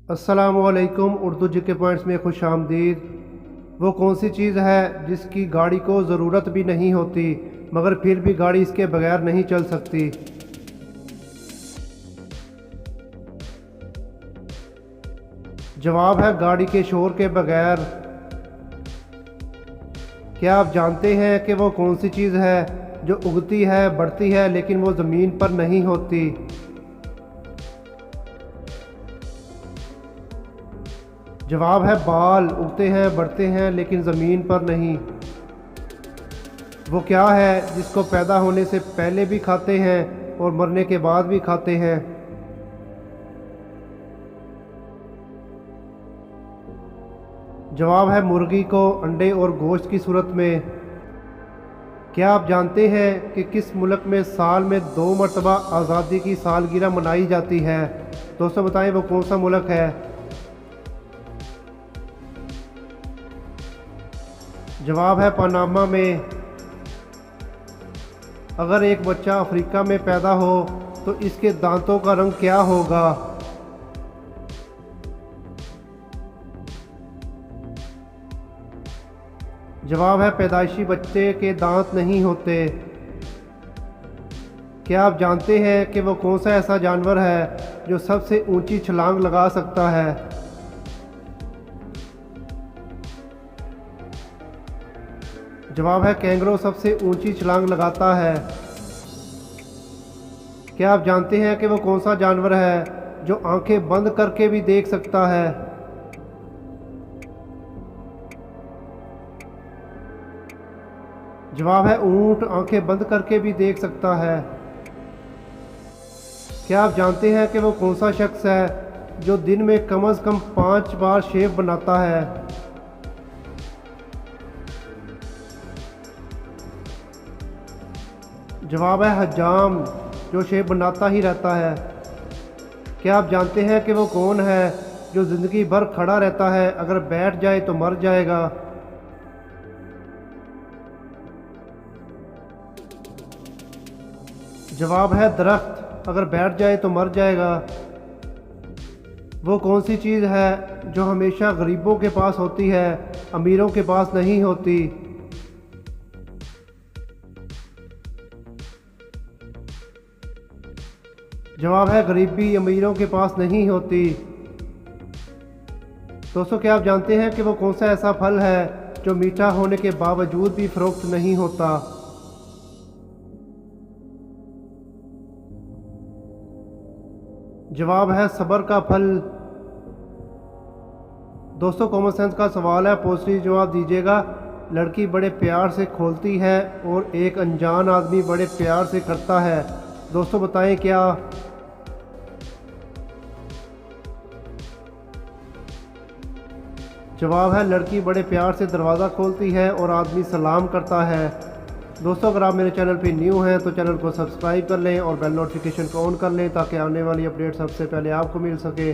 अस्सलामुअलैकुम। उर्दू जी के पॉइंट्स में खुश आमदीद। वो कौन सी चीज़ है जिसकी गाड़ी को ज़रूरत भी नहीं होती मगर फिर भी गाड़ी इसके बगैर नहीं चल सकती? जवाब है गाड़ी के शोर के बगैर। क्या आप जानते हैं कि वो कौन सी चीज़ है जो उगती है, बढ़ती है, लेकिन वो ज़मीन पर नहीं होती? जवाब है बाल। उगते हैं, बढ़ते हैं, लेकिन ज़मीन पर नहीं। वो क्या है जिसको पैदा होने से पहले भी खाते हैं और मरने के बाद भी खाते हैं? जवाब है मुर्गी को अंडे और गोश्त की सूरत में। क्या आप जानते हैं कि किस मुल्क में साल में 2 मरतबा आज़ादी की सालगिरह मनाई जाती है? दोस्तों बताएं वो कौन सा मुल्क है? जवाब है पनामा में। अगर एक बच्चा अफ्रीका में पैदा हो तो इसके दांतों का रंग क्या होगा? जवाब है पैदाइशी बच्चे के दांत नहीं होते। क्या आप जानते हैं कि वो कौन सा ऐसा जानवर है जो सबसे ऊंची छलांग लगा सकता है? जवाब है कैंगरू सबसे ऊंची छलांग लगाता है। क्या आप जानते हैं कि वो कौन सा जानवर है जो आंखें बंद करके भी देख सकता है? जवाब है ऊंट आंखें बंद करके भी देख सकता है। क्या आप जानते हैं कि वो कौन सा शख्स है जो दिन में कम से कम 5 बार शेव बनाता है? जवाब है हजाम, जो शेव बनाता ही रहता है। क्या आप जानते हैं कि वो कौन है जो ज़िंदगी भर खड़ा रहता है, अगर बैठ जाए तो मर जाएगा? जवाब है दरख्त, अगर बैठ जाए तो मर जाएगा। वो कौन सी चीज़ है जो हमेशा गरीबों के पास होती है, अमीरों के पास नहीं होती? जवाब है गरीबी अमीरों के पास नहीं होती। दोस्तों क्या आप जानते हैं कि वो कौन सा ऐसा फल है जो मीठा होने के बावजूद भी फ़रोख्त नहीं होता? जवाब है सब्र का फल। दोस्तों कॉमन सेंस का सवाल है, पॉजिटिव जवाब दीजिएगा। लड़की बड़े प्यार से खोलती है और एक अनजान आदमी बड़े प्यार से करता है। दोस्तों बताएं क्या? जवाब है लड़की बड़े प्यार से दरवाज़ा खोलती है और आदमी सलाम करता है। दोस्तों अगर आप मेरे चैनल पे न्यू हैं तो चैनल को सब्सक्राइब कर लें और बेल नोटिफिकेशन को ऑन कर लें ताकि आने वाली अपडेट सबसे पहले आपको मिल सके।